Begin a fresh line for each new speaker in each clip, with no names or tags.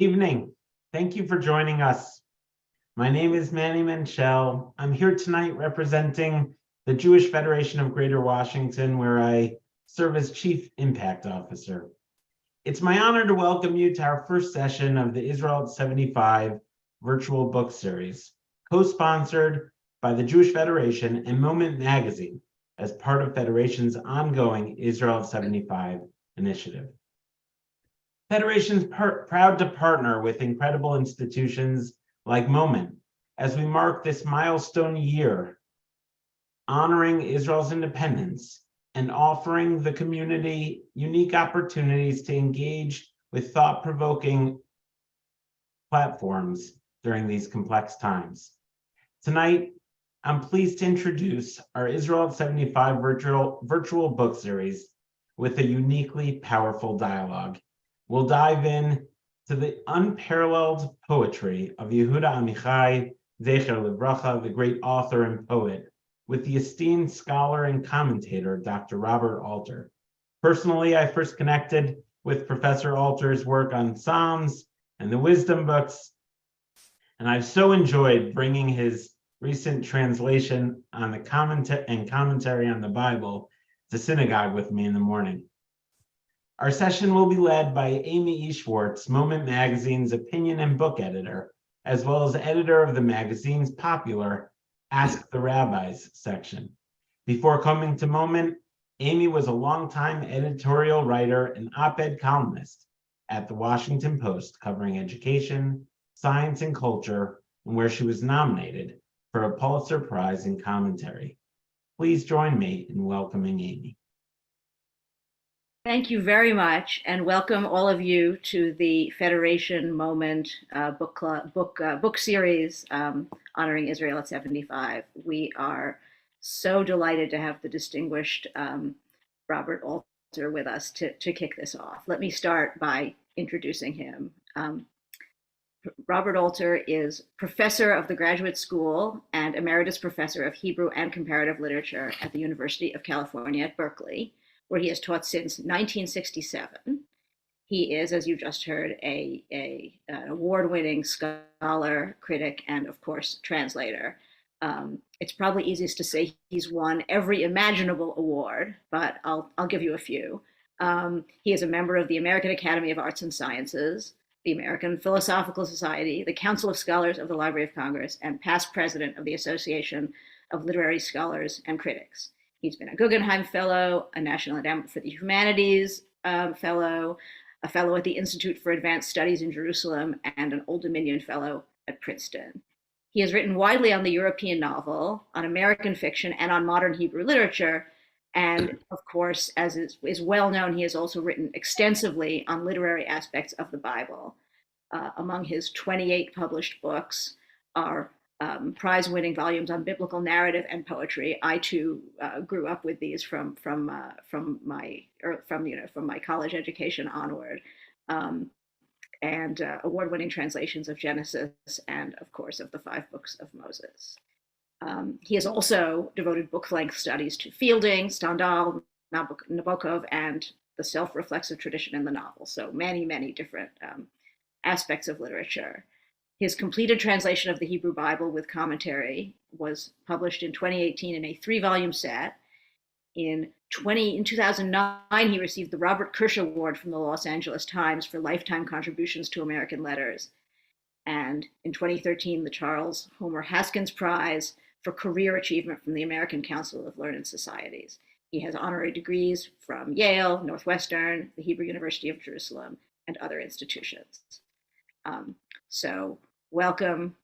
Evening. Thank you for joining us. My name is Manny Menchel. I'm here tonight representing the Jewish Federation of Greater Washington, where I serve as Chief Impact Officer. It's my honor to welcome you to our first session of the Israel at 75 virtual book series, co-sponsored by the Jewish Federation and Moment Magazine as part of Federation's ongoing Israel at 75 initiative. Federation is proud to partner with incredible institutions like Moment as we mark this milestone year, honoring Israel's independence and offering the community unique opportunities to engage with thought-provoking platforms during these complex times. Tonight, I'm pleased to introduce our Israel at 75 virtual book series with a uniquely powerful dialogue. We'll dive in to the unparalleled poetry of Yehuda Amichai, Zecher Livracha, the great author and poet, with the esteemed scholar and commentator, Dr. Robert Alter. Personally, I first connected with Professor Alter's work on Psalms and the Wisdom books, and I've so enjoyed bringing his recent translation on the commentary on the Bible to synagogue with me in the morning. Our session will be led by Amy E. Schwartz, Moment Magazine's opinion and book editor, as well as editor of the magazine's popular Ask the Rabbis section. Before coming to Moment, Amy was a longtime editorial writer and op-ed columnist at the Washington Post, covering education, science, and culture, and where she was nominated for a Pulitzer Prize in commentary. Please join me in welcoming Amy.
Thank you very much, and welcome all of you to the Federation Moment book series honoring Israel at 75. We are so delighted to have the distinguished Robert Alter with us to kick this off. Let me start by introducing him. Robert Alter is professor of the Graduate School and emeritus professor of Hebrew and Comparative Literature at the University of California at Berkeley, where he has taught since 1967. He is, as you just heard, an award-winning scholar, critic, and of course, translator. It's probably easiest to say he's won every imaginable award, but I'll give you a few. He is a member of the American Academy of Arts and Sciences, the American Philosophical Society, the Council of Scholars of the Library of Congress, and past president of the Association of Literary Scholars and Critics. He's been a Guggenheim Fellow, a National Endowment for the Humanities Fellow, a Fellow at the Institute for Advanced Studies in Jerusalem, and an Old Dominion Fellow at Princeton. He has written widely on the European novel, on American fiction, and on modern Hebrew literature. And of course, as is well known, he has also written extensively on literary aspects of the Bible. Among his 28 published books are prize-winning volumes on biblical narrative and poetry. I too grew up with these from my college education onward, and award-winning translations of Genesis and, of course, of the 5 books of Moses. He has also devoted book-length studies to Fielding, Stendhal, Nabokov, and the self-reflexive tradition in the novel. So many, many different aspects of literature. His completed translation of the Hebrew Bible with commentary was published in 2018 in a 3-volume set. In 2009, he received the Robert Kirsch Award from the Los Angeles Times for lifetime contributions to American letters. And in 2013, the Charles Homer Haskins Prize for career achievement from the American Council of Learned Societies. He has honorary degrees from Yale, Northwestern, the Hebrew University of Jerusalem, and other institutions. So welcome,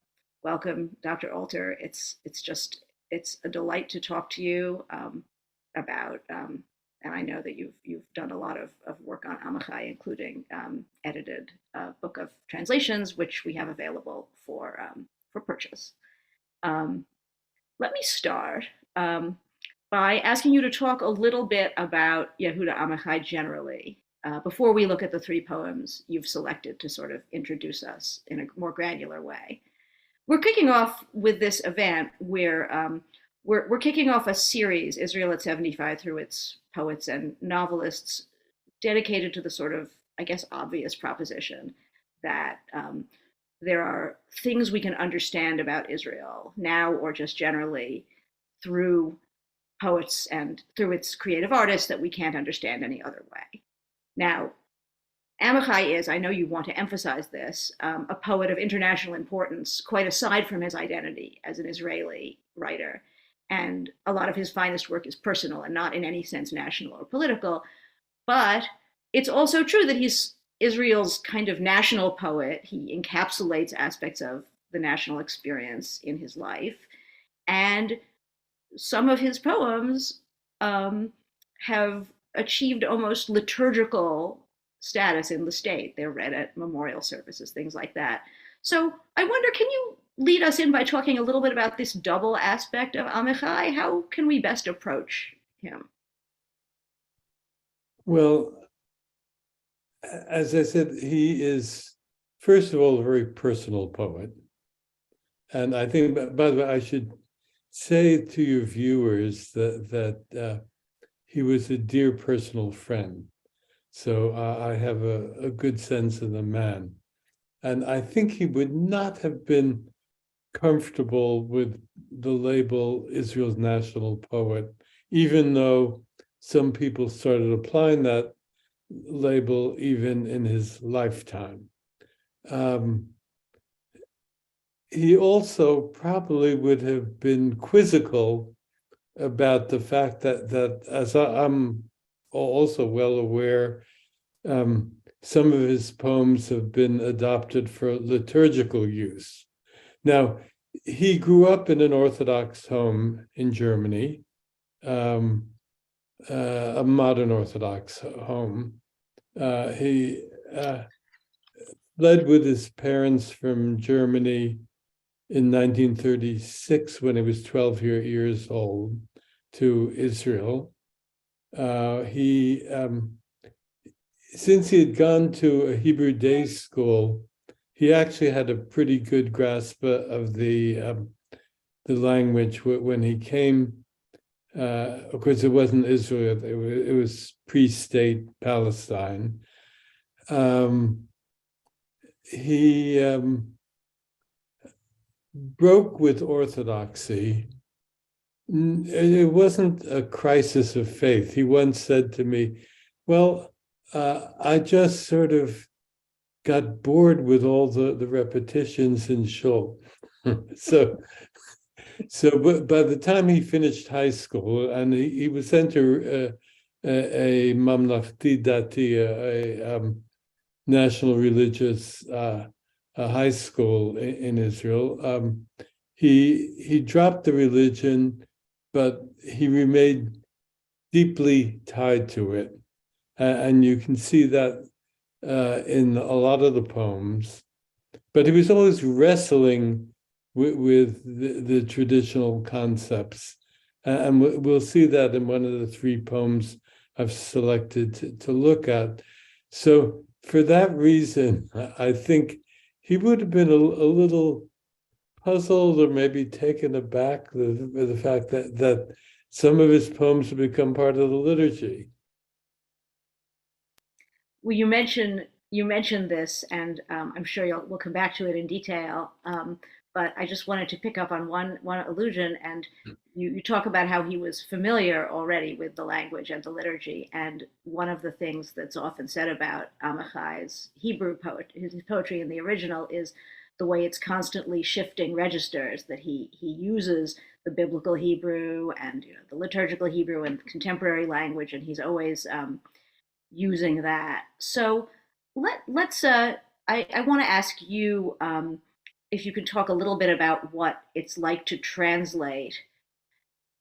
Dr. Alter. It's a delight to talk to you about, and I know that you've done a lot of work on Amichai, including edited book of translations, which we have available for purchase. Let me start by asking you to talk a little bit about Yehuda Amichai generally, before we look at the 3 poems you've selected to sort of introduce us in a more granular way. We're kicking off with this event where we're kicking off a series, Israel at 75, through its poets and novelists, dedicated to the sort of, I guess, obvious proposition that there are things we can understand about Israel now or just generally through poets and through its creative artists that we can't understand any other way. Now, Amichai is, I know you want to emphasize this, a poet of international importance, quite aside from his identity as an Israeli writer. And a lot of his finest work is personal and not in any sense national or political. But it's also true that he's Israel's kind of national poet. He encapsulates aspects of the national experience in his life. And some of his poems have achieved almost liturgical status in the state. They're read at memorial services, things like that. So I wonder, can you lead us in by talking a little bit about this double aspect of Amichai? How can we best approach him?
Well, as I said, he is, first of all, a very personal poet. And I think, by the way, I should say to your viewers that he was a dear personal friend. So I have a good sense of the man. And I think he would not have been comfortable with the label Israel's national poet, even though some people started applying that label even in his lifetime. He also probably would have been quizzical about the fact that as I'm also well aware, some of his poems have been adopted for liturgical use. Now, he grew up in an Orthodox home in Germany, a modern Orthodox home. He fled with his parents from Germany in 1936 when he was 12 years old to Israel. Since he had gone to a Hebrew day school, he actually had a pretty good grasp of the language when he came. Of course, it wasn't Israel; it was pre-state Palestine. He broke with orthodoxy. It wasn't a crisis of faith. He once said to me, "Well, I just sort of got bored with all the repetitions in shul." So but by the time he finished high school, and he was sent to a Mamlachti Dati, a national religious high school in Israel, he dropped the religion, but he remained deeply tied to it. And you can see that in a lot of the poems. But he was always wrestling with the traditional concepts. And we'll see that in one of the three poems I've selected to look at. So for that reason, I think he would have been a little puzzled or maybe taken aback with the fact that some of his poems have become part of the liturgy.
Well, you mentioned this, and I'm sure we'll come back to it in detail. But I just wanted to pick up on one allusion, and you talk about how he was familiar already with the language and the liturgy. And one of the things that's often said about Amichai's Hebrew his poetry in the original, is the way it's constantly shifting registers. That he uses the biblical Hebrew and the liturgical Hebrew and contemporary language, and he's always using that. So let's. I want to ask you. If you could talk a little bit about what it's like to translate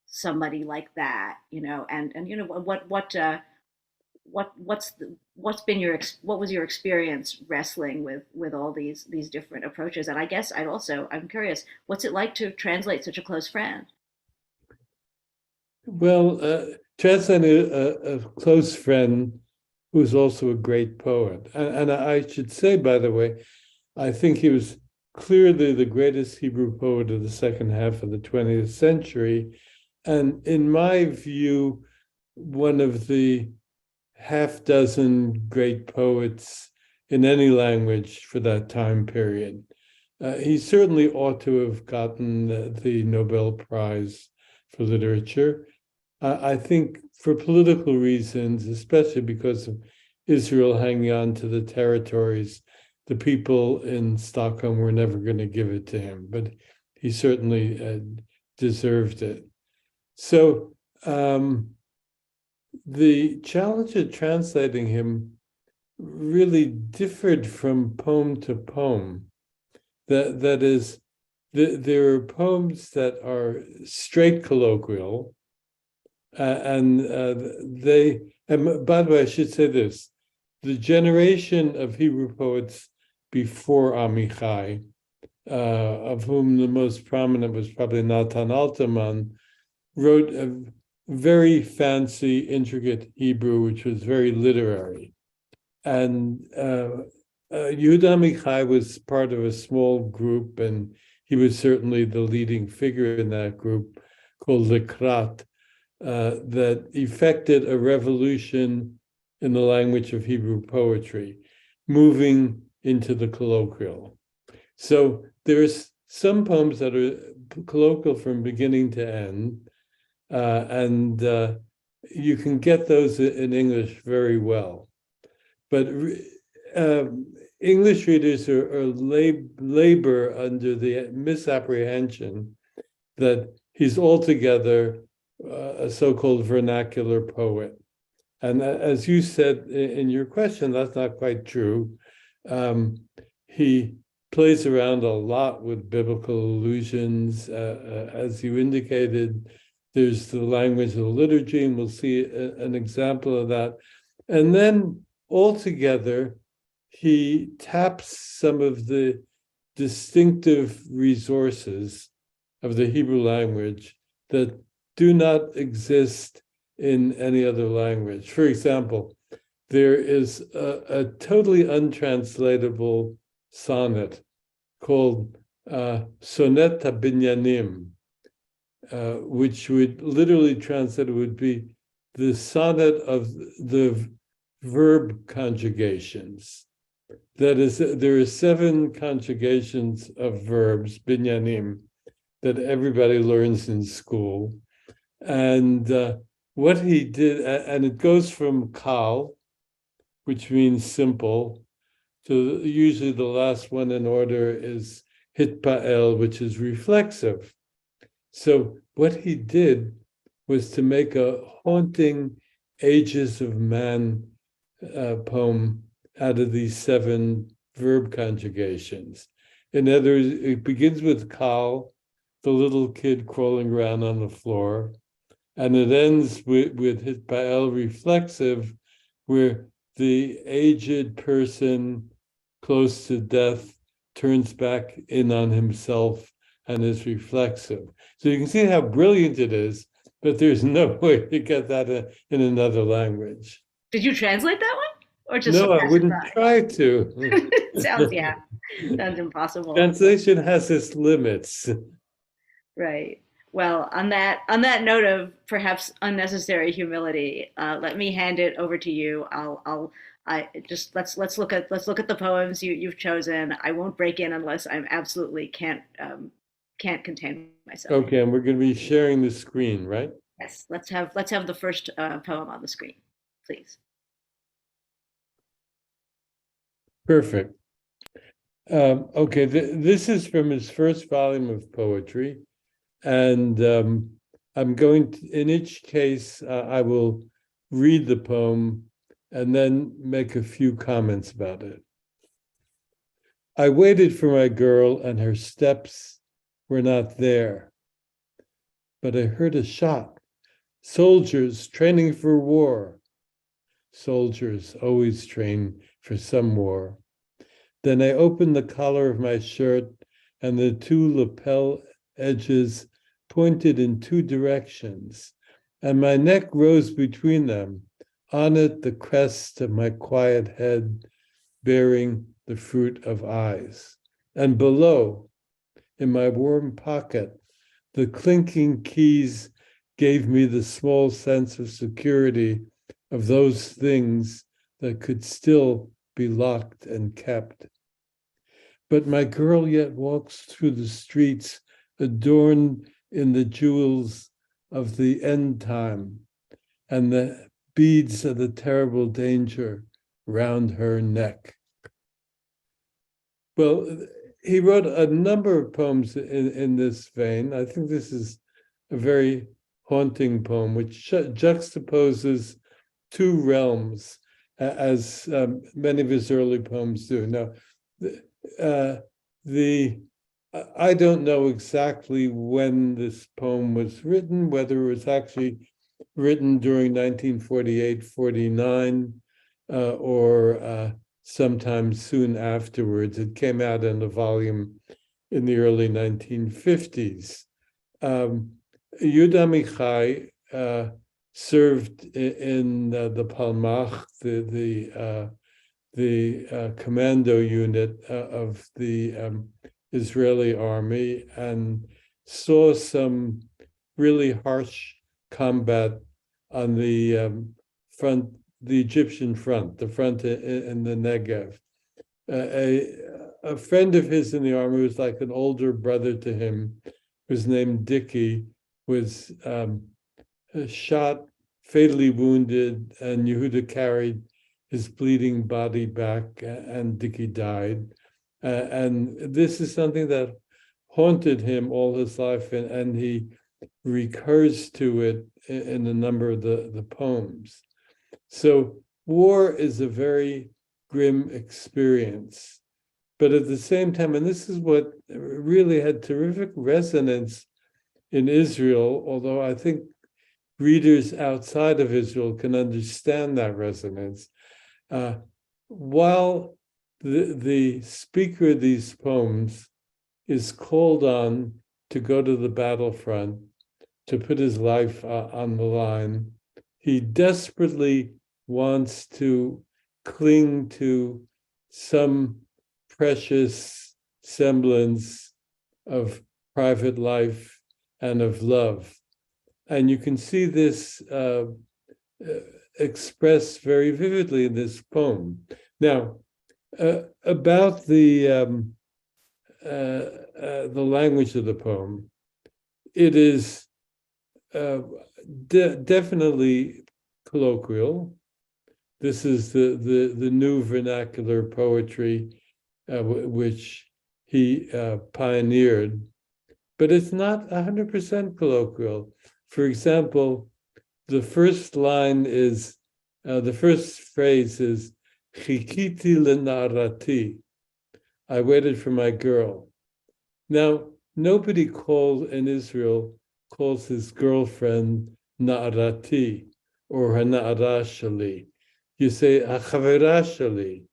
somebody like that, and what was your experience wrestling with all these different approaches? And I guess I'm curious, what's it like to translate such a close friend?
Well, translating a close friend who's also a great poet, and I should say, by the way, I think he was clearly the greatest Hebrew poet of the second half of the 20th century. And in my view, one of the half dozen great poets in any language for that time period. He certainly ought to have gotten the Nobel Prize for Literature. I think for political reasons, especially because of Israel hanging on to the territories, the people in Stockholm were never going to give it to him, but he certainly deserved it. So the challenge of translating him really differed from poem to poem. That is, there are poems that are straight colloquial, and by the way, I should say this: the generation of Hebrew poets before Amichai, of whom the most prominent was probably Natan Alterman, wrote a very fancy, intricate Hebrew, which was very literary. And Yehuda Amichai was part of a small group, and he was certainly the leading figure in that group called Lekrat, that effected a revolution in the language of Hebrew poetry, moving into the colloquial. So there's some poems that are colloquial from beginning to end, and you can get those in English very well. But English readers are labor under the misapprehension that he's altogether a so-called vernacular poet. And as you said in your question, that's not quite true. He plays around a lot with biblical allusions. As you indicated, there's the language of the liturgy, and we'll see an example of that. And then altogether, he taps some of the distinctive resources of the Hebrew language that do not exist in any other language. For example, there is a totally untranslatable sonnet called Sonnet HaBinyanim, which would literally translated would be the sonnet of the verb conjugations. That is, there are 7 conjugations of verbs, binyanim, that everybody learns in school. And what he did, and it goes from kal, which means simple, to usually the last one in order is hitpael, which is reflexive. So what he did was to make a haunting Ages of Man poem out of these 7 verb conjugations. In other words, it begins with kal, the little kid crawling around on the floor, and it ends with hitpael, reflexive, where the aged person close to death turns back in on himself and is reflexive. So you can see how brilliant it is, but there's no way to get that in another language.
Did you translate that one? Or just
no, I wouldn't try to.
Sounds impossible.
Translation has its limits.
Right. Well, on that note of perhaps unnecessary humility, let me hand it over to you. Let's look at the poems you've chosen. I won't break in unless I'm absolutely can't contain myself.
Okay, and we're going to be sharing the screen, right?
Yes. Let's have the first poem on the screen, please.
Perfect. Okay, this is from his first volume of poetry. And I'm going to, in each case, I will read the poem and then make a few comments about it. I waited for my girl and her steps were not there, but I heard a shot. Soldiers training for war. Soldiers always train for some war. Then I opened the collar of my shirt and the 2 lapel edges pointed in 2 directions, and my neck rose between them, on it the crest of my quiet head, bearing the fruit of eyes. And below, in my warm pocket, the clinking keys gave me the small sense of security of those things that could still be locked and kept. But my girl yet walks through the streets adorned in the jewels of the end time and the beads of the terrible danger round her neck. Well, he wrote a number of poems in this vein. I think this is a very haunting poem, which juxtaposes two realms, as many of his early poems do. Now, I don't know exactly when this poem was written, whether it was actually written during 1948-49 or sometime soon afterwards. It came out in a volume in the early 1950s. Yehuda Amichai served in the Palmach, the commando unit of the Israeli army, and saw some really harsh combat on the front, the Egyptian front, the front in the Negev. A friend of his in the army, was like an older brother to him, was named Dicky, was shot, fatally wounded, and Yehuda carried his bleeding body back, and Dicky died. And this is something that haunted him all his life, and he recurs to it in a number of the poems. So war is a very grim experience. But at the same time, and this is what really had terrific resonance in Israel, although I think readers outside of Israel can understand that resonance. While the speaker of these poems is called on to go to the battlefront, to put his life on the line, he desperately wants to cling to some precious semblance of private life and of love. And you can see this expressed very vividly in this poem. Now, about the language of the poem, it is definitely colloquial. This is the new vernacular poetry which he pioneered, but it's not 100% colloquial. For example, the first line is, the first phrase is, Chikiti lenarati, I waited for my girl. Now, nobody in Israel calls his girlfriend Na'arati or Hana'ara shali. You say Hachavera shali.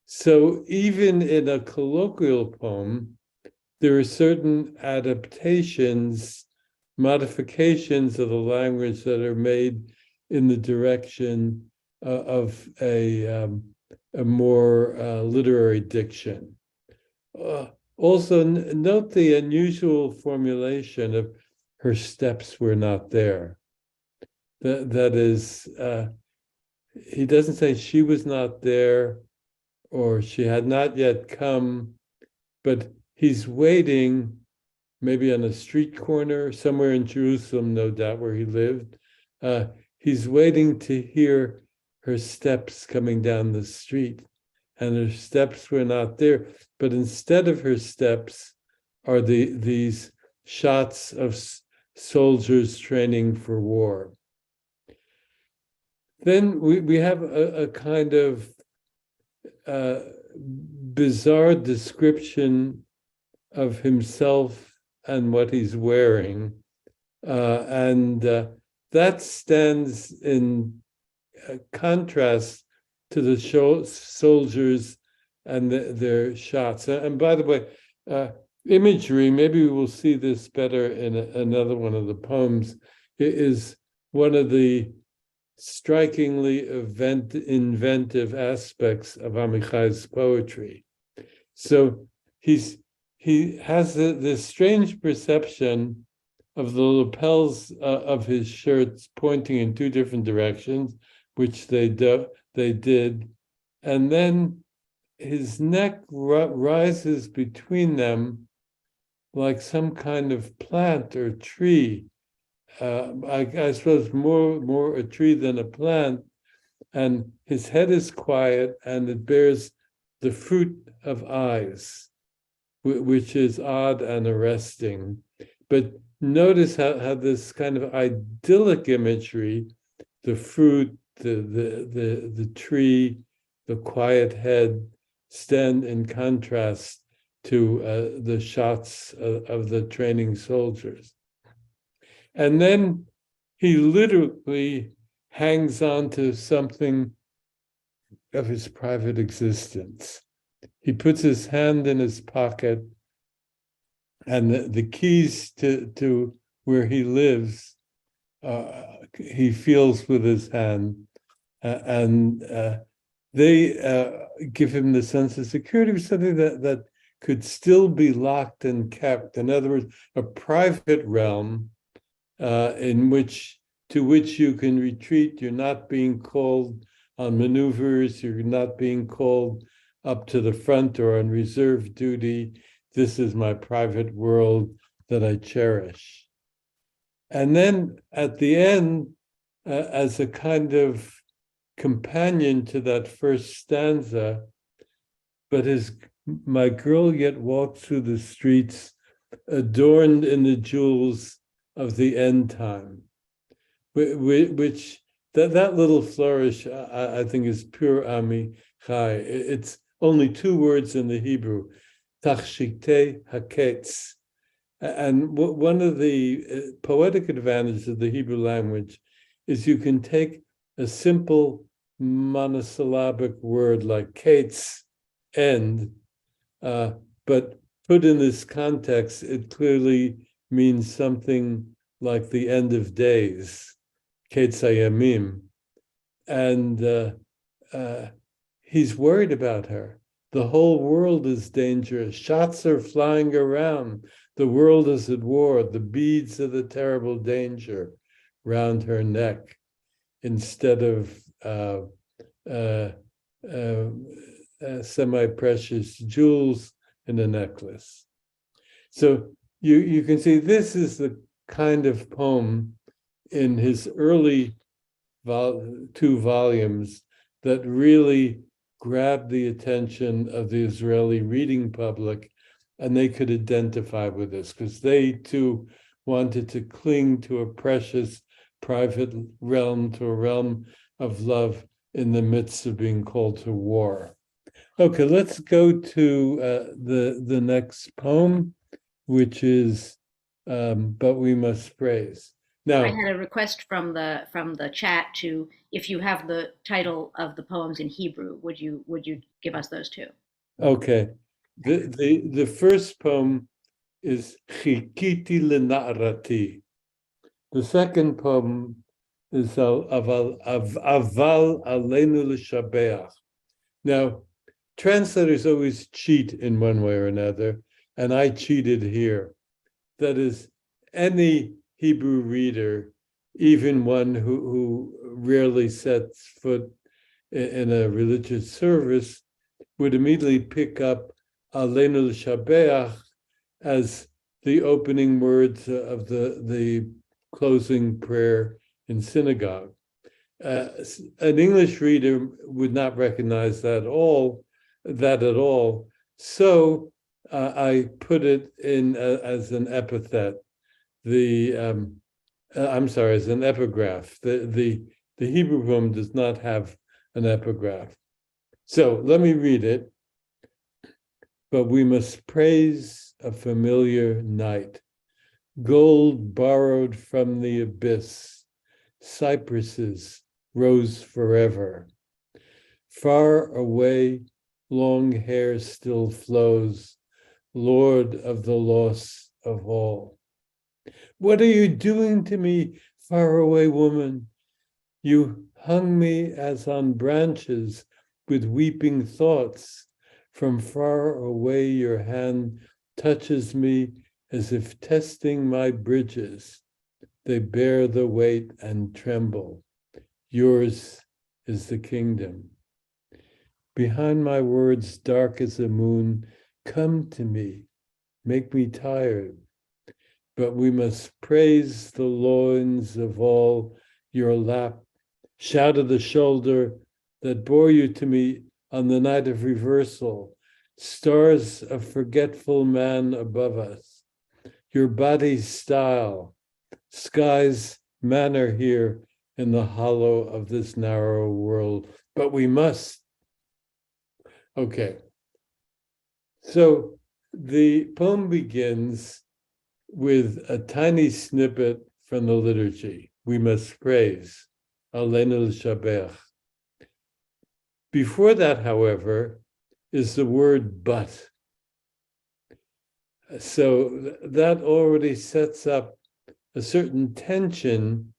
So even in a colloquial poem, there are certain adaptations, modifications of the language that are made in the direction of a more literary diction. Also, note the unusual formulation of her steps were not there. That is, he doesn't say she was not there or she had not yet come, but he's waiting maybe on a street corner, somewhere in Jerusalem, no doubt, where he lived. He's waiting to hear her steps coming down the street, and her steps were not there. But instead of her steps are these shots of soldiers training for war. Then we have a kind of bizarre description of himself and what he's wearing. And that stands in contrast to the soldiers and their shots. And by the way, imagery, maybe we will see this better in another one of the poems, is one of the strikingly inventive aspects of Amichai's poetry. So he has this strange perception of the lapels of his shirts pointing in two different directions, which they did, and then his neck rises between them like some kind of plant or tree. I suppose more a tree than a plant, and his head is quiet, and it bears the fruit of eyes, which is odd and arresting. But notice how this kind of idyllic imagery, the fruit, the tree, the quiet head, stand in contrast to the shots of the training soldiers. And then he literally hangs on to something of his private existence. He puts his hand in his pocket, and the keys to where he lives, he feels with his hand, and they give him the sense of security of something that could still be locked and kept. In other words, a private realm to which you can retreat. You're not being called on maneuvers. You're not being called up to the front or on reserve duty. This is my private world that I cherish. And then at the end, as a kind of companion to that first stanza, but my girl yet walks through the streets adorned in the jewels of the end time, which that little flourish, I think, is pure Amichai. It's only two words in the Hebrew, tachshite haketz. And one of the poetic advantages of the Hebrew language is you can take a simple monosyllabic word like ketz, end, but put in this context, it clearly means something like the end of days, ketz hayamim. And he's worried about her. The whole world is dangerous. Shots are flying around. The world is at war. The beads of the terrible danger round her neck, instead of semi-precious jewels in a necklace. So you can see this is the kind of poem in his early two volumes that really grabbed the attention of the Israeli reading public, and they could identify with this because they too wanted to cling to a precious private realm, to a realm of love in the midst of being called to war. Okay, let's go to the next poem, which is But We Must Praise. Now,
I had a request from the chat to, if you have the title of the poems in Hebrew, would you give us those too?
Okay. The first poem is Chikiti Lena'arati. The second poem is Aval Aleinu L'Shabeach. Now, translators always cheat in one way or another, and I cheated here. That is, any Hebrew reader, even one who rarely sets foot in a religious service, would immediately pick up Aleinu L'Shabeach as the opening words of the closing prayer in synagogue. An English reader would not recognize that at all. So I put it in as an epithet. As an epigraph. The Hebrew poem does not have an epigraph. So let me read it. But we must praise a familiar night, gold borrowed from the abyss, cypresses rose forever. Far away, long hair still flows, Lord of the loss of all. What are you doing to me, faraway woman? You hung me as on branches with weeping thoughts. From far away your hand touches me as if testing my bridges. They bear the weight and tremble. Yours is the kingdom. Behind my words, dark as the moon, come to me, make me tired. But we must praise the loins of all your lap, shout of the shoulder that bore you to me on the night of reversal, stars of forgetful man above us, your body's style, sky's manner here in the hollow of this narrow world. But we must. Okay. So the poem begins with a tiny snippet from the liturgy. We must praise, Aleinu l'shabech. Before that, however, is the word but. So that already sets up a certain tension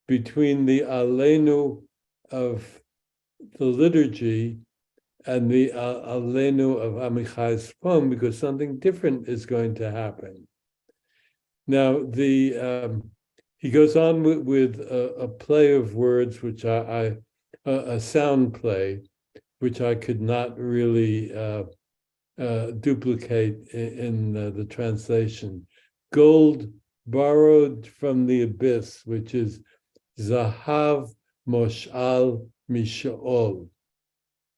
between the Aleinu of the liturgy and the Aleinu of Amichai's poem, because something different is going to happen. Now, he goes on with a play of words, which a sound play, which I could not really duplicate in the translation. Gold borrowed from the abyss, which is Zahav Moshal Mishaol,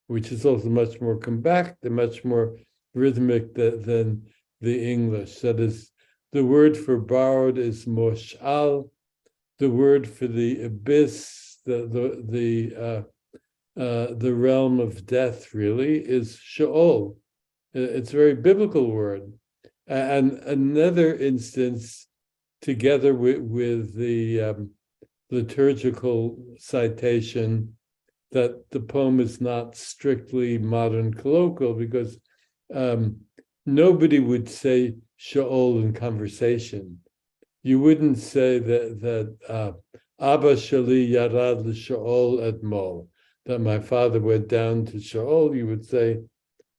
which is also much more compact and much more rhythmic than the English. That is, the word for borrowed is moshal. The word for the abyss, the realm of death, really, is sheol. It's a very biblical word. And another instance, together with the liturgical citation, that the poem is not strictly modern colloquial, because nobody would say Sheol in conversation. You wouldn't say that Abba Shali Yarad l'Sheol Etmol, that my father went down to Sheol. You would say,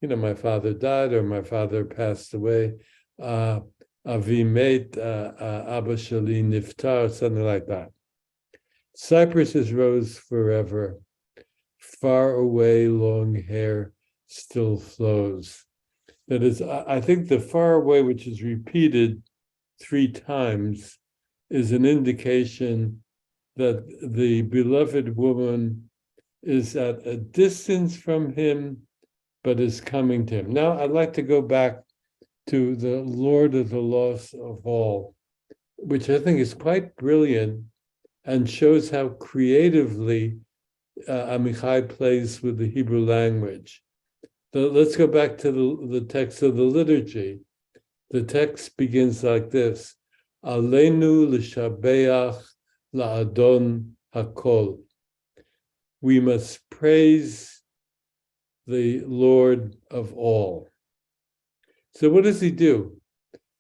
my father died, or my father passed away. Avi Met, Abba Shali Niftar, something like that. Cypresses rose forever. Far away, long hair still flows. That is, I think the far away, which is repeated 3 times, is an indication that the beloved woman is at a distance from him, but is coming to him. Now, I'd like to go back to the Lord of the Loss of All, which I think is quite brilliant and shows how creatively Amichai plays with the Hebrew language. Let's go back to the text of the liturgy. The text begins like this: Aleinu l'shabeach la'adon hakol. We must praise the Lord of all. So what does he do?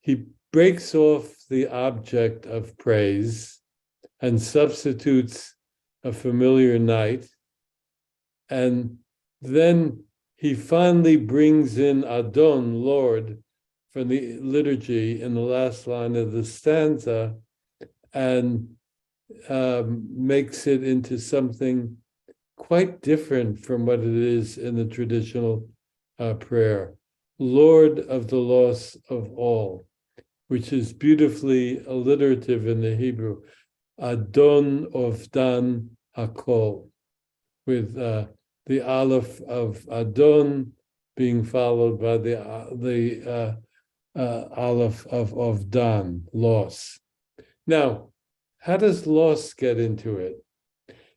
He breaks off the object of praise and substitutes a familiar night, and then he finally brings in Adon, Lord, from the liturgy in the last line of the stanza, and makes it into something quite different from what it is in the traditional prayer. Lord of the loss of all, which is beautifully alliterative in the Hebrew. Adon Ovdan Hakol, with the Aleph of Adon being followed by the Aleph of Ovdan, loss. Now, how does loss get into it?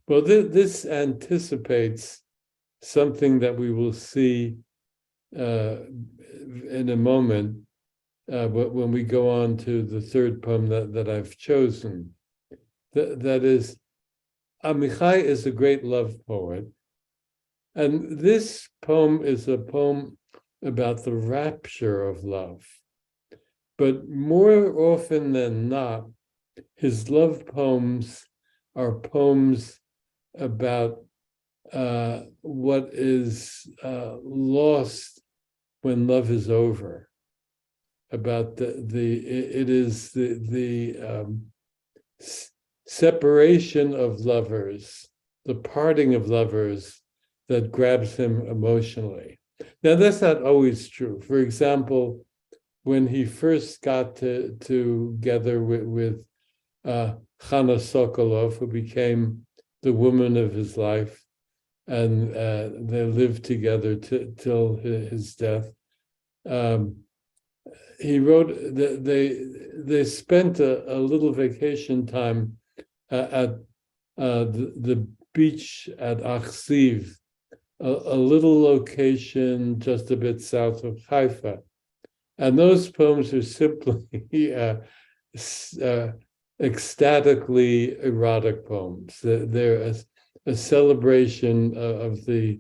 Well, this anticipates something that we will see in a moment when we go on to the third poem that I've chosen. That is, Amichai is a great love poet, and this poem is a poem about the rapture of love. But more often than not, his love poems are poems about what is lost when love is over. About it is the separation of lovers the parting of lovers that grabs him emotionally. Now, that's not always true. For example, when he first got together with Chana Sokolov, who became the woman of his life, and they lived together till his death. He wrote that they spent a little vacation time at the beach at Achziv, a little location just a bit south of Haifa. And those poems are simply ecstatically erotic poems. They're a celebration of the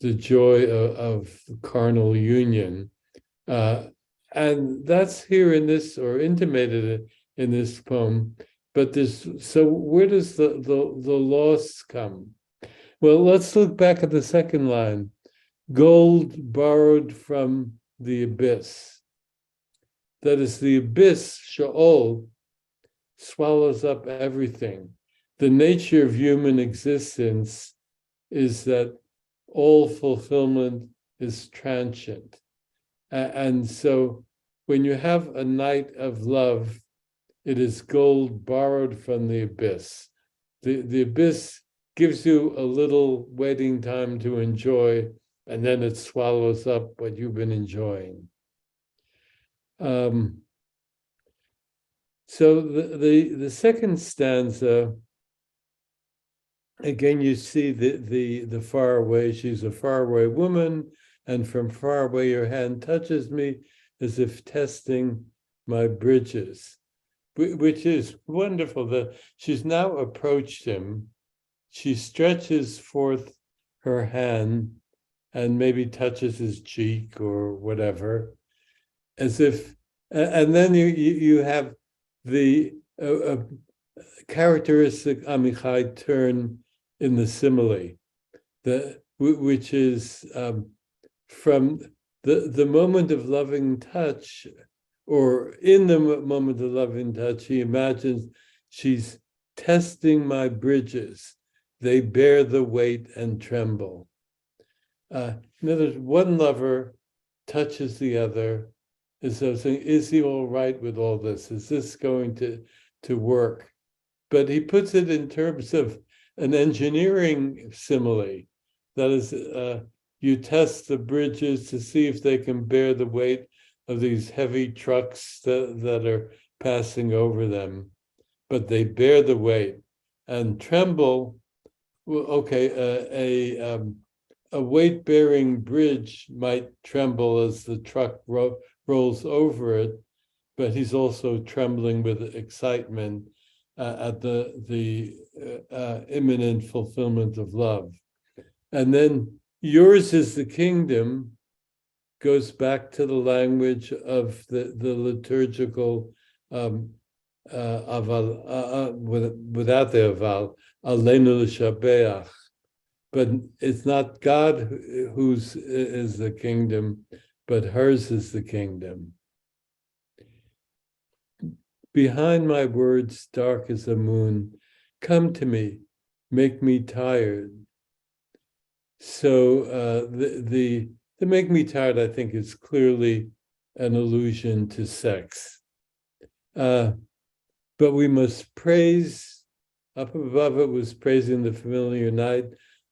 joy of carnal union. And that's here in this, or intimated in this poem. But so where does the loss come? Well, let's look back at the second line. Gold borrowed from the abyss. That is, the abyss, Sheol, swallows up everything. The nature of human existence is that all fulfillment is transient. And so when you have a night of love, it is gold borrowed from the abyss. The abyss gives you a little waiting time to enjoy, and then it swallows up what you've been enjoying. So the second stanza, again, you see the far away. She's a far away woman, and from far away your hand touches me as if testing my bridges, which is wonderful. That she's now approached him. She stretches forth her hand and maybe touches his cheek or whatever, as if, and then you have the characteristic Amichai turn in the simile, which is from the moment of loving touch, or in the moment of loving touch, he imagines she's testing my bridges. They bear the weight and tremble. In other words, one lover touches the other, as though saying, is he all right with all this? Is this going to work? But he puts it in terms of an engineering simile. That is, you test the bridges to see if they can bear the weight of these heavy trucks that are passing over them. But they bear the weight. And tremble, well, okay, a weight-bearing bridge might tremble as the truck rolls over it, but he's also trembling with excitement at the imminent fulfillment of love. And then yours is the kingdom goes back to the language of the liturgical aval, without the aval, Aleinu l'shabeach. But it's not God whose is the kingdom, but hers is the kingdom. Behind my words, dark as the moon, come to me, make me tired. So the make me tired, I think, is clearly an allusion to sex. But we must praise, up above it was praising the familiar night,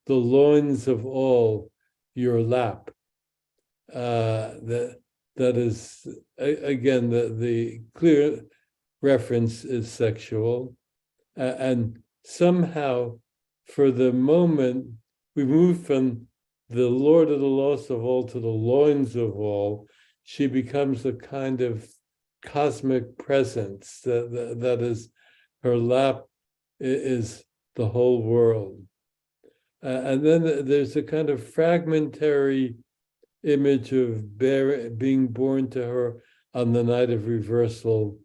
the loins of all your lap. That is, again, the clear reference is sexual. And somehow, for the moment, we move from the Lord of the loss of all to the loins of all. She becomes a kind of cosmic presence that is, her lap is the whole world. And then there's a kind of fragmentary image of being born to her on the night of reversal,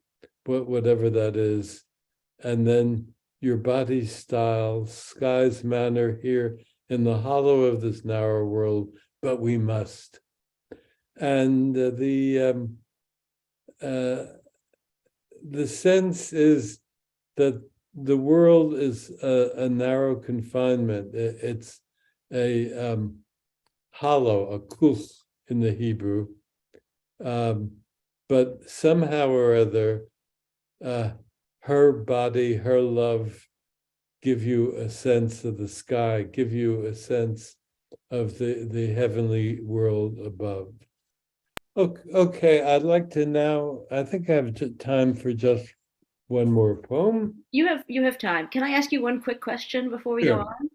whatever that is. And then your body's style, sky's manner here in the hollow of this narrow world, but we must. And the sense is that the world is a narrow confinement. It's a hollow, a kuch in the Hebrew. But somehow or other, her body, her love give you a sense of the sky, give you a sense of the heavenly world above. Okay, I'd like to now, I think I have time for just one more poem.
You have time. Can I ask you one quick question before we go
Sure.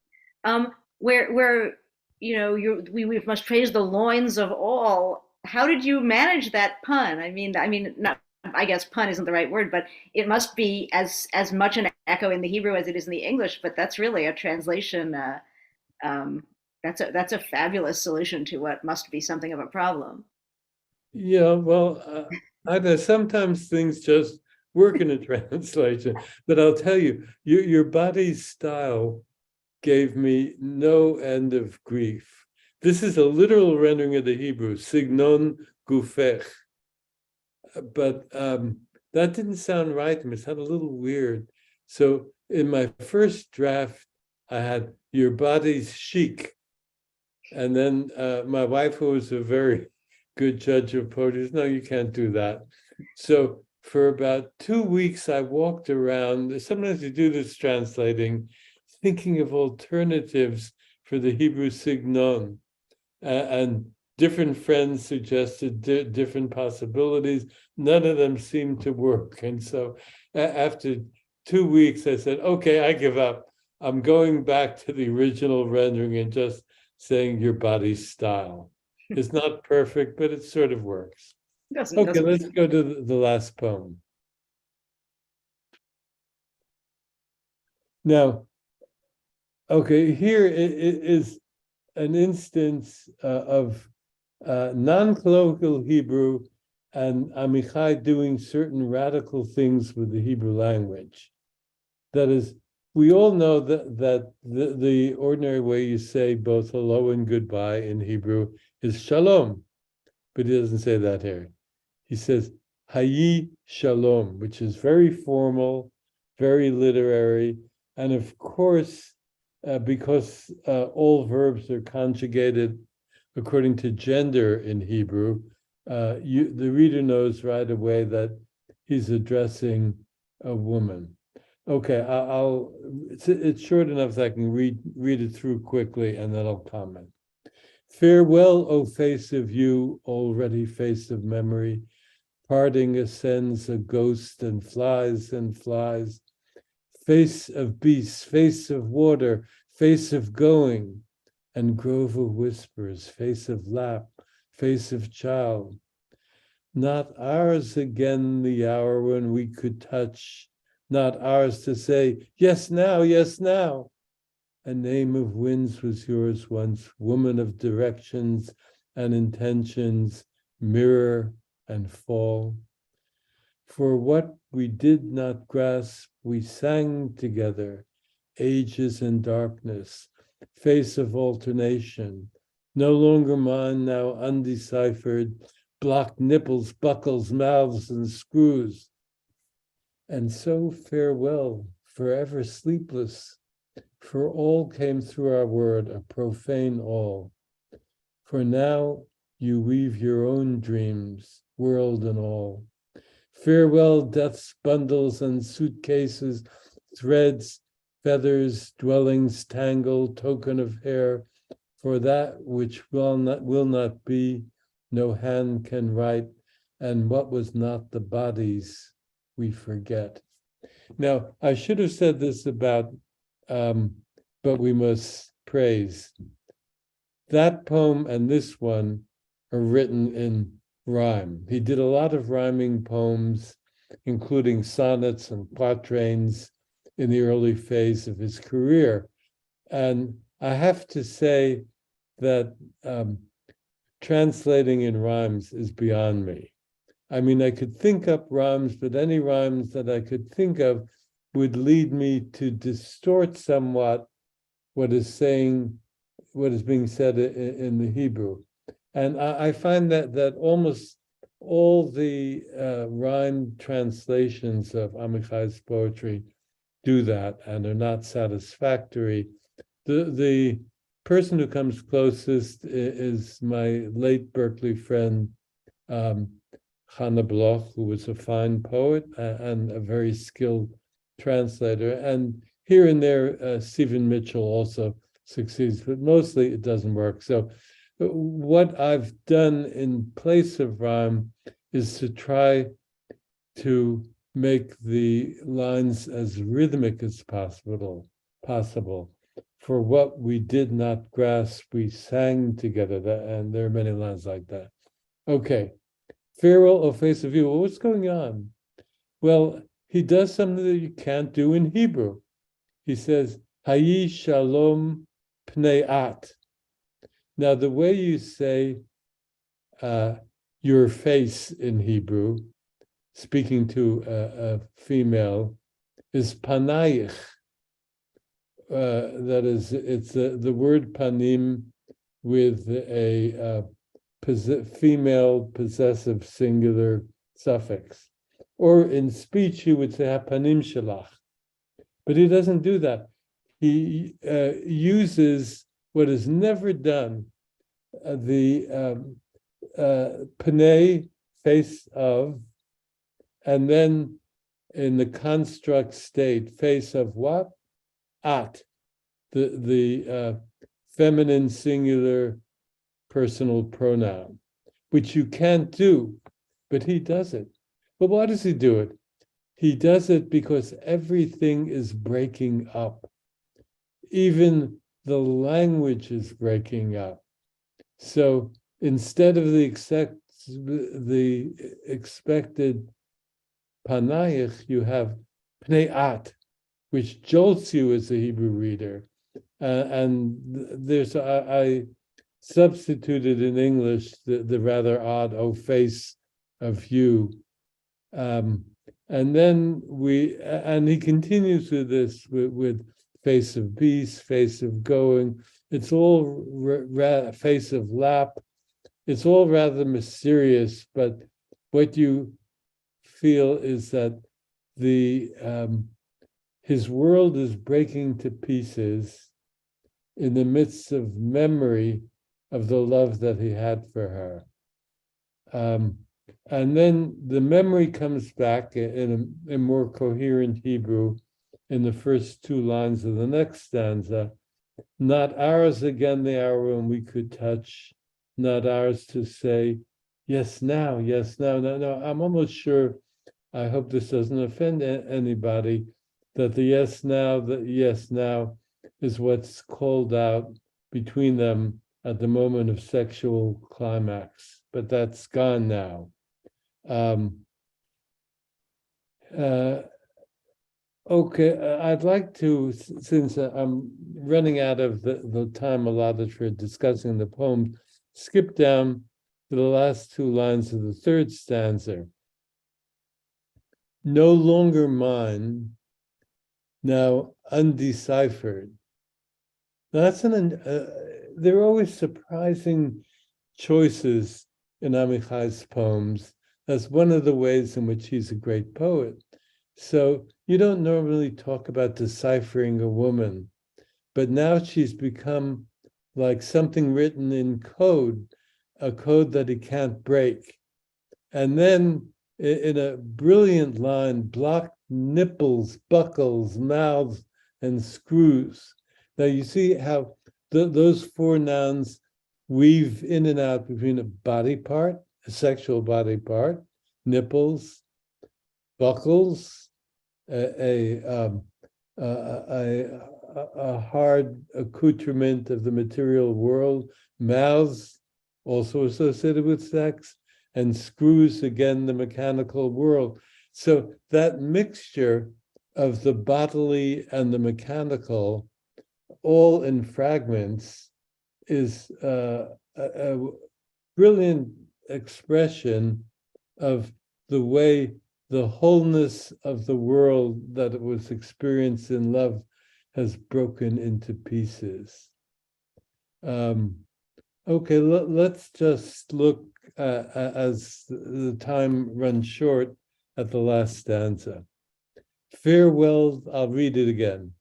on? Where we must praise the loins of all. How did you manage that pun? I mean, not. I guess pun isn't the right word, but it must be as much an echo in the Hebrew as it is in the English. But that's really a translation. Um, that's a fabulous solution to what must be something of a problem.
Yeah, well, I know sometimes things just work in a translation, but I'll tell you, your body's style gave me no end of grief. This is a literal rendering of the Hebrew, signon gufech. But that didn't sound right to me. It sounded a little weird. So in my first draft, I had your body's chic. And then my wife, who was a very good judge of poetry, said, no, you can't do that. So for about 2 weeks, I walked around. Sometimes you do this translating, thinking of alternatives for the Hebrew signon. And different friends suggested different possibilities. None of them seemed to work. And so after 2 weeks, I said, okay, I give up. I'm going back to the original rendering and just saying your body's style. It's not perfect, but it sort of works. Okay, let's go to the last poem. Now, okay, here is an instance of non-colloquial Hebrew and Amichai doing certain radical things with the Hebrew language. That is, we all know that the ordinary way you say both hello and goodbye in Hebrew is shalom, but he doesn't say that here. He says hayi shalom, which is very formal, very literary, and of course, because all verbs are conjugated according to gender in Hebrew, the reader knows right away that he's addressing a woman. Okay, it's short enough that I can read it through quickly and then I'll comment. Farewell, O face of you, already face of memory. Parting ascends a ghost and flies and flies. Face of beasts, face of water, face of going, and grove of whispers, face of lap, face of child. Not ours again the hour when we could touch, not ours to say, yes, now, yes, now. A name of winds was yours once, woman of directions and intentions, mirror and fall. For what we did not grasp, we sang together, ages in darkness, face of alternation, no longer mine, now undeciphered, blocked nipples, buckles, mouths, and screws. And so farewell, forever sleepless, for all came through our word, a profane all. For now you weave your own dreams, world and all. Farewell, death's bundles and suitcases, threads, feathers, dwellings, tangle, token of hair, for that which will not be, no hand can write, and what was not the body's, we forget. Now, I should have said this about, but we must praise. That poem and this one are written in rhyme. He did a lot of rhyming poems, including sonnets and quatrains in the early phase of his career. And I have to say that translating in rhymes is beyond me. I mean, I could think up rhymes, but any rhymes that I could think of would lead me to distort somewhat what is being said in the Hebrew. And I find that almost all the rhymed translations of Amichai's poetry do that and are not satisfactory. The person who comes closest is my late Berkeley friend, Hannah Bloch, who was a fine poet and a very skilled translator. And here and there, Stephen Mitchell also succeeds, but mostly it doesn't work. So what I've done in place of rhyme is to try to make the lines as rhythmic as possible. For what we did not grasp, we sang together, and there are many lines like that. Okay, farewell, O face of you. Well, what's going on? Well, he does something that you can't do in Hebrew. He says, Hayi shalom pnei at. Now, the way you say your face in Hebrew, speaking to a female, is panayich. That is, it's the word panim with a female possessive singular suffix. Or in speech, you would say hapanim shalach. But he doesn't do that. He uses what is never done, the panei, face of, and then in the construct state, face of what? At, the feminine singular personal pronoun, which you can't do, but he does it. But why does he do it? He does it because everything is breaking up. Even the language is breaking up. So instead of the expected panayich, you have pnei-at, which jolts you as a Hebrew reader. And there's, I substituted in English the rather odd, oh, face of you. And then he continues with this, with face of beast, face of going. It's all face of lap. It's all rather mysterious, but what you feel is that his world is breaking to pieces in the midst of memory of the love that he had for her. And then the memory comes back in a more coherent Hebrew in the first two lines of the next stanza. Not ours again the hour when we could touch, not ours to say, yes, now, yes, now. No, I'm almost sure, I hope this doesn't offend anybody, that the yes now is what's called out between them at the moment of sexual climax, but that's gone now. Okay, I'd like to, since I'm running out of the time allotted for discussing the poem, skip down to the last two lines of the third stanza. No longer mine, now undeciphered. Now that's there are always surprising choices in Amichai's poems. That's one of the ways in which he's a great poet. So you don't normally talk about deciphering a woman, but now she's become like something written in code, a code that he can't break. And then in a brilliant line, blocked nipples, buckles, mouths, and screws. Now you see how those four nouns weave in and out between a body part, a sexual body part, nipples, buckles, a hard accoutrement of the material world, mouths, also associated with sex, and screws, again, the mechanical world. So that mixture of the bodily and the mechanical, all in fragments, is a brilliant expression of the way the wholeness of the world that it was experienced in love has broken into pieces. Okay, let's just look as the time runs short at the last stanza. Farewell, I'll read it again.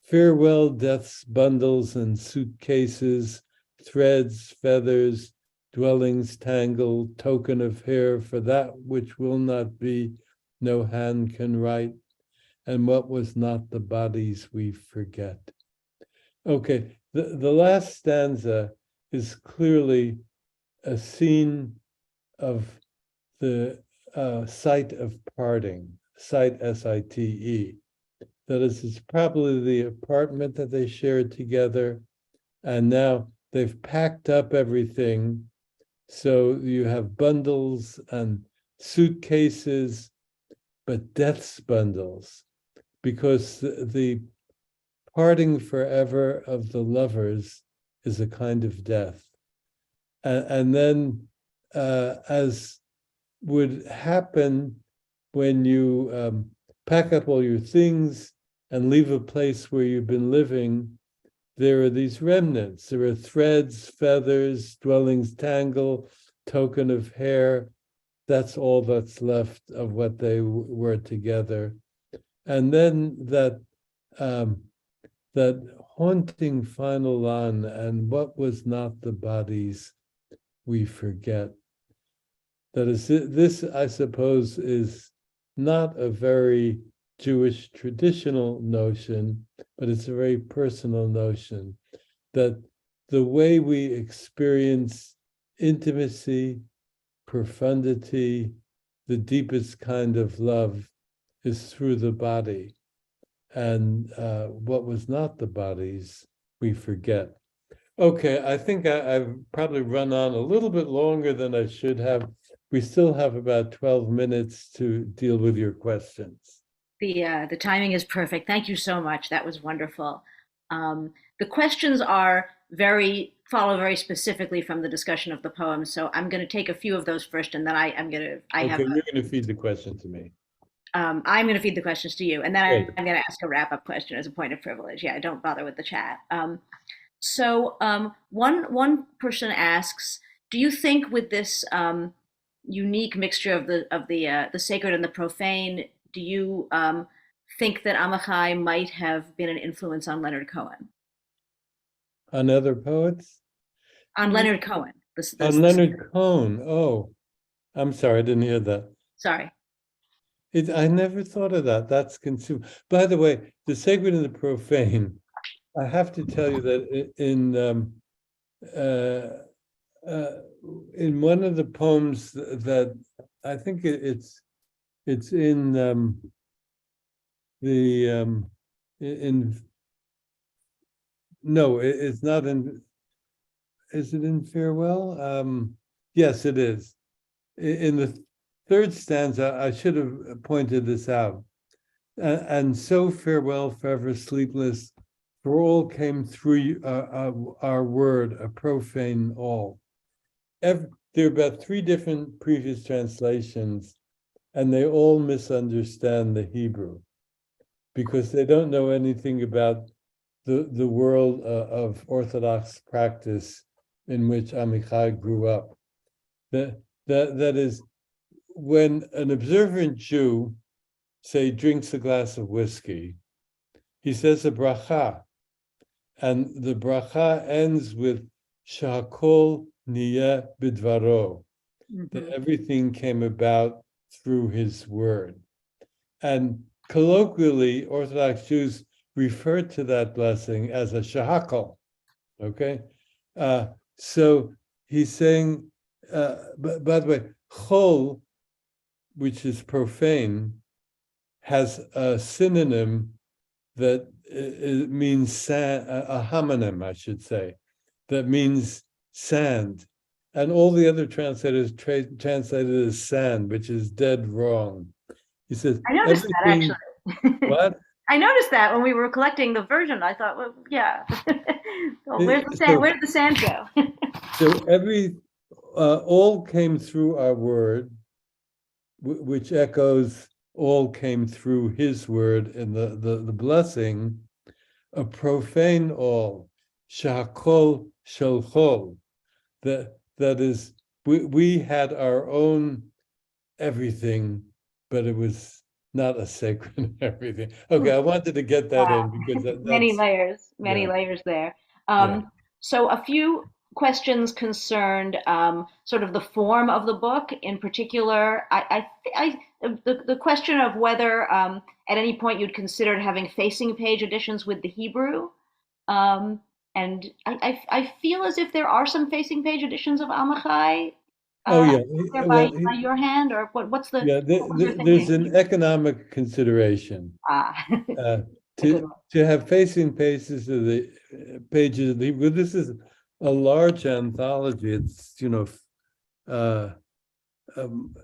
Farewell, death's bundles and suitcases, threads, feathers, dwellings tangled, token of hair, for that which will not be, no hand can write, and what was not the bodies we forget. Okay, the last stanza is clearly a scene of the site of parting, site S-I-T-E. That is, it's probably the apartment that they shared together, and now they've packed up everything. So you have bundles and suitcases, but death's bundles, because the parting forever of the lovers is a kind of death. And then, as would happen when you pack up all your things and leave a place where you've been living, there are these remnants. There are threads, feathers, dwellings tangle, token of hair. That's all that's left of what they were together. And then that haunting final line, and what was not the bodies we forget. That is, this, I suppose, is not a very Jewish traditional notion, but it's a very personal notion, that the way we experience intimacy, profundity, the deepest kind of love is through the body. And what was not the bodies, we forget. Okay, I think I've probably run on a little bit longer than I should have. We still have about 12 minutes to deal with your questions.
The timing is perfect. Thank you so much. That was wonderful. The questions follow very specifically from the discussion of the poem. So I'm going to take a few of those first, and then you're going
to feed the question to me.
I'm going to feed the questions to you, and then
Great.
I'm going to ask a wrap-up question as a point of privilege. Yeah, don't bother with the chat. One person asks, do you think with this unique mixture of the sacred and the profane, do you think that Amichai might have been an influence on Leonard Cohen?
On other poets?
On Leonard Cohen.
On Leonard Cohen. Oh, I'm sorry, I didn't hear that.
Sorry.
I never thought of that. That's consumed. By the way, the sacred and the profane, I have to tell you that in one of the poems that I think it's in it's not in. Is it in Farewell? Yes, it is. In the third stanza, I should have pointed this out. And so farewell, forever sleepless, for all came through our word, a profane all. There are about 3 different previous translations, and they all misunderstand the Hebrew because they don't know anything about the world of Orthodox practice in which Amichai grew up. That is, when an observant Jew, say, drinks a glass of whiskey, he says a bracha, and the bracha ends with Shakol niyeh bidvaro, that everything came about through his word. And colloquially, Orthodox Jews refer to that blessing as a shahakol, okay? So he's saying, by the way, chol, which is profane, has a synonym that it means sand, a homonym, I should say, that means sand. And all the other translators translated as sand, which is dead wrong. He says,
I noticed that, actually.
What?
I noticed that when we were collecting the version. I thought, well, yeah. Where did the sand go?
So all came through our word, which echoes all came through his word in the blessing, a profane all, shakol shalchol, that is, we had our own everything, but it was not a sacred everything. Okay, I wanted to get that in because
Many
that's
many
yeah,
layers there.
yeah.
So a few questions concerned sort of the form of the book. In particular, the question of whether at any point you'd considered having facing page editions with the Hebrew. Um, and I feel as if there are some facing page editions of Amachai
Oh
uh,
yeah.
there
Well,
by your hand, or
yeah.
what was your
There's
thinking?
an economic consideration.
Ah,
Uh,
a good
to
one.
have facing pages of the Hebrew. This is a large anthology. It's uh, um,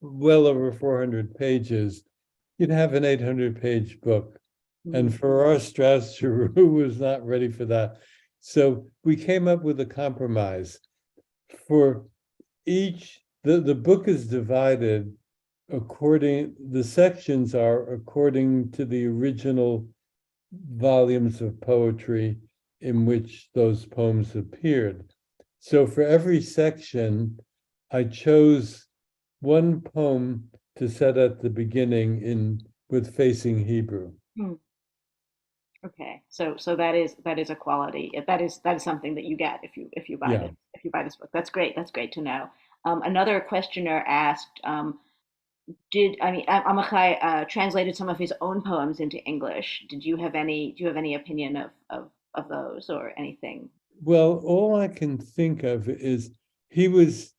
well over 400 pages. You'd have an 800-page book, and
Mhm.
for our Strauss Giroux was not ready for that. So we came up with a compromise. For each, the book is divided the sections are according to the original volumes of poetry in which those poems appeared. So for every section, I chose one poem to set at the beginning with facing Hebrew.
Hmm. Okay, so that is a quality. That is something that you get if you buy
Yeah.
this if you buy this book. That's great. That's great to know. Another questioner asked, did I mean Amachai translated some of his own poems into English? Do you have any opinion of those or anything?
Well, all I can think of is he was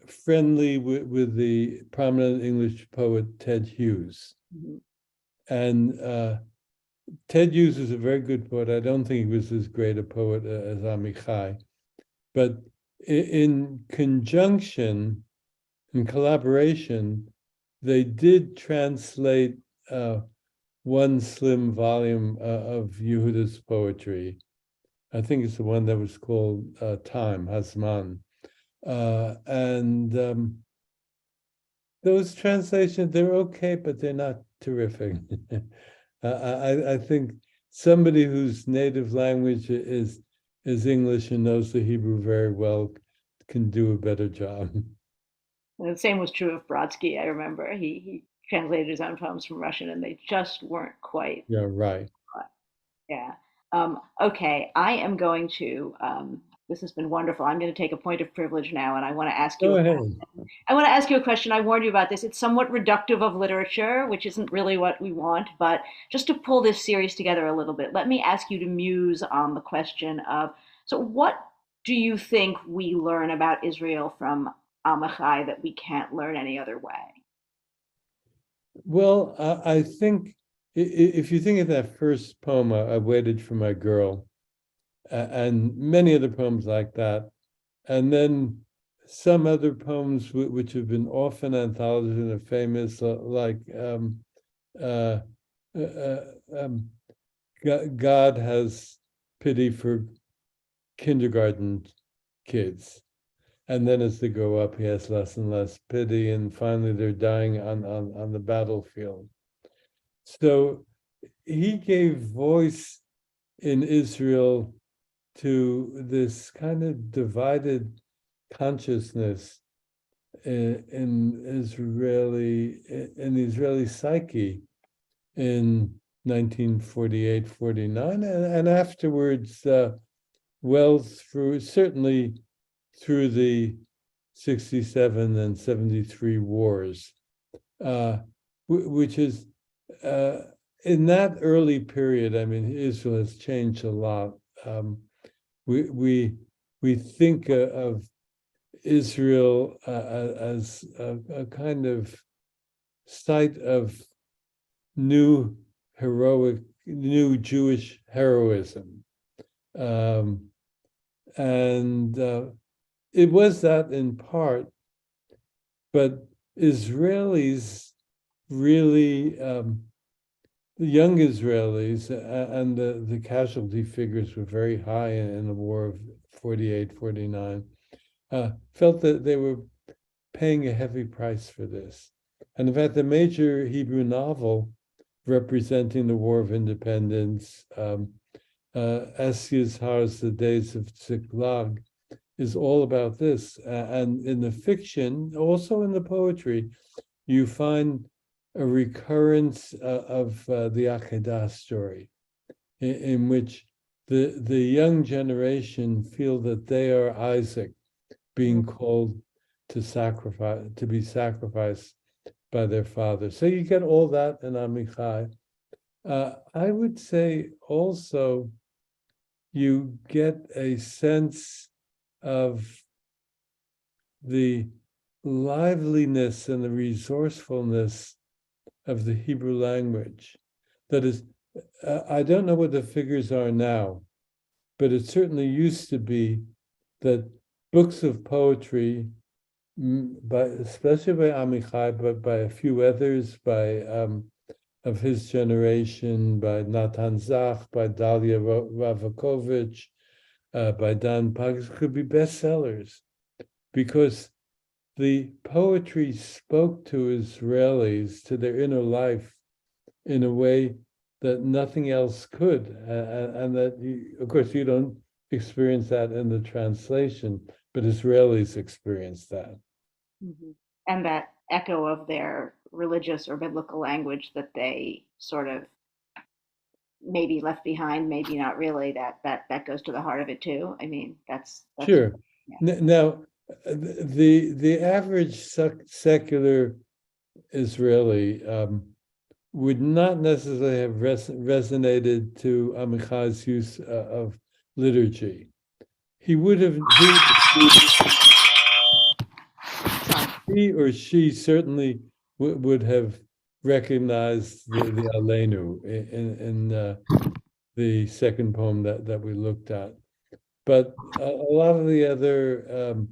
friendly with the prominent English poet Ted Hughes.
Mhm.
And Ted Hughes is a very good poet. I don't think he was as great a poet as Amichai. But in conjunction, in collaboration, they did translate one slim volume of Yehuda's poetry. I think it's the one that was called Time, Hasman. And those translations, they're okay, but they're not terrific. I think somebody whose native language is English and knows the Hebrew very well can do a better job.
And the same was true of Brodsky. I remember he translated his own poems from Russian, and they just weren't quite.
Yeah, right.
Yeah. Okay, I am going to. This has been wonderful. I'm going to take a point of privilege now, and I want to ask you.
Go ahead.
I want to ask you a question. I warned you about this. It's somewhat reductive of literature, which isn't really what we want. But just to pull this series together a little bit, let me ask you to muse on the question of. So, what do you think we learn about Israel from Amachai that we can't learn any other way?
Well, I think if you think of that first poem, I waited for my girl, and many other poems like that, and then some other poems which have been often anthologized and are famous, like uh, uh, uh, um, God has pity for kindergarten kids. And then as they grow up, he has less and less pity. And finally, they're dying on the battlefield. So he gave voice in Israel to this kind of divided consciousness in the Israeli psyche in 1948, 49, and afterwards, well, certainly through the 67 and 73 wars, which is in that early period. I mean, Israel has changed a lot. We think of Israel as a kind of site of new Jewish heroism. And it was that in part, but Israelis really, the young Israelis and the casualty figures were very high in the war of 48, 49, felt that they were paying a heavy price for this. And in fact, the major Hebrew novel representing the War of Independence, Es Yizhar's The Days of Ziklag, is all about this. And in the fiction, also in the poetry, you find a recurrence of the Akedah story, in which the young generation feel that they are Isaac being called to be sacrificed by their father. So you get all that in Amichai. I would say also you get a sense of the liveliness and the resourcefulness of the Hebrew language. That is, I don't know what the figures are now, but it certainly used to be that books of poetry, especially by Amichai, but by a few others, of his generation, by Natan Zach, by Dalia Ravakovich, by Dan Pags, could be bestsellers, because the poetry spoke to Israelis, to their inner life, in a way that nothing else could. And that, of course, you don't experience that in the translation, but Israelis experience that.
Mm-hmm. And that echo of their religious or biblical language that they sort of maybe left behind, maybe not really, that goes to the heart of it too. I mean, that's
sure.
Yeah.
Now, the average secular Israeli would not necessarily have resonated to Amichai's use of liturgy. He would have, he or she certainly would have recognized the Aleinu in the second poem that we looked at. But a lot of the other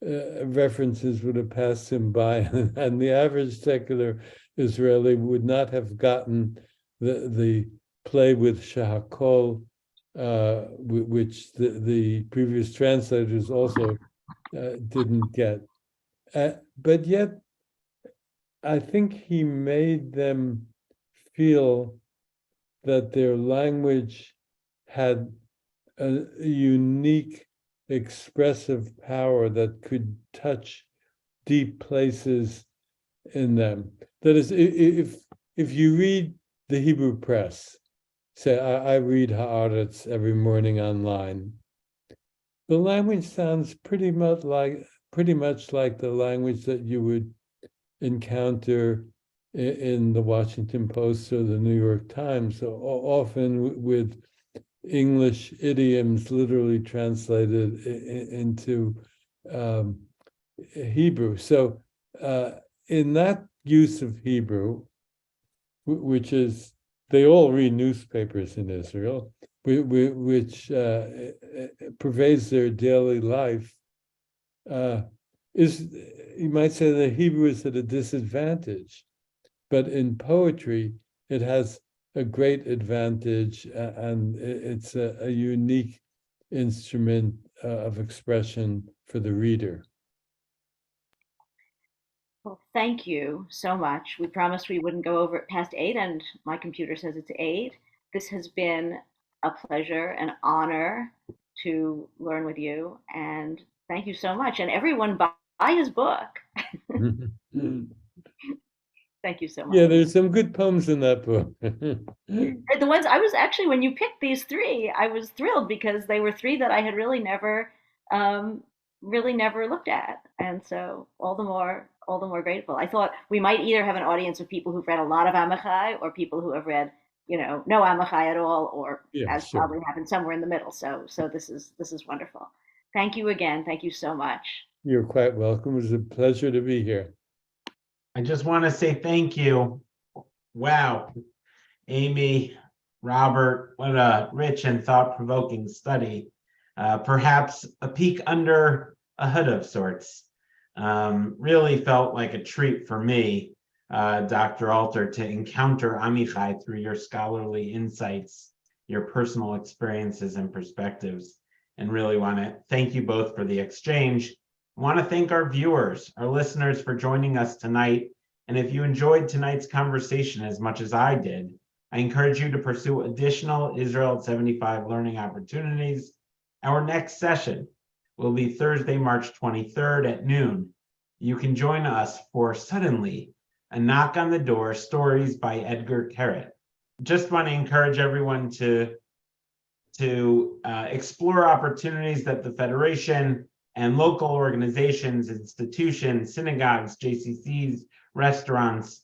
references would have passed him by, and the average secular Israeli would not have gotten the play with Shahakol, which the previous translators also didn't get. But yet, I think he made them feel that their language had a unique expressive power that could touch deep places in them. That is, if you read the Hebrew press, say I read Haaretz every morning online, the language sounds pretty much like the language that you would encounter in the Washington Post or the New York Times, so often with English idioms literally translated into Hebrew. So in that use of Hebrew, which is, they all read newspapers in Israel, which pervades their daily life, is, you might say that Hebrew is at a disadvantage, but in poetry, it has a great advantage, and it's a unique instrument of expression for the reader.
Well, thank you so much. We promised we wouldn't go over past 8, and my computer says it's 8. This has been a pleasure, an honor to learn with you, and thank you so much. And everyone, buy his book. Thank you so much.
Yeah, there's some good poems in that book.
The ones I was actually, when you picked these 3, I was thrilled because they were 3 that I had really never looked at, and so all the more grateful. I thought we might either have an audience of people who've read a lot of Amichai, or people who have read, no Amichai at all, or as sure. Probably happened, somewhere in the middle. So this is wonderful. Thank you again. Thank you so much.
You're quite welcome. It was a pleasure to be here.
I just want to say thank you. Wow, Amy, Robert, what a rich and thought-provoking study. Perhaps a peek under a hood of sorts. Really felt like a treat for me, Dr. Alter, to encounter Amichai through your scholarly insights, your personal experiences and perspectives, and really want to thank you both for the exchange. I want to thank our viewers, our listeners, for joining us tonight. And if you enjoyed tonight's conversation as much as I did, I encourage you to pursue additional Israel at 75 learning opportunities. Our next session will be Thursday, March 23rd at noon. You can join us for Suddenly, A Knock on the Door, Stories by Edgar Carrot. Just want to encourage everyone to explore opportunities that the Federation and local organizations, institutions, synagogues, JCCs, restaurants,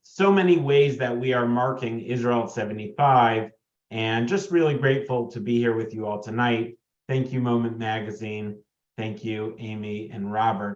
so many ways that we are marking Israel at 75, and just really grateful to be here with you all tonight. Thank you, Moment Magazine. Thank you, Amy and Robert.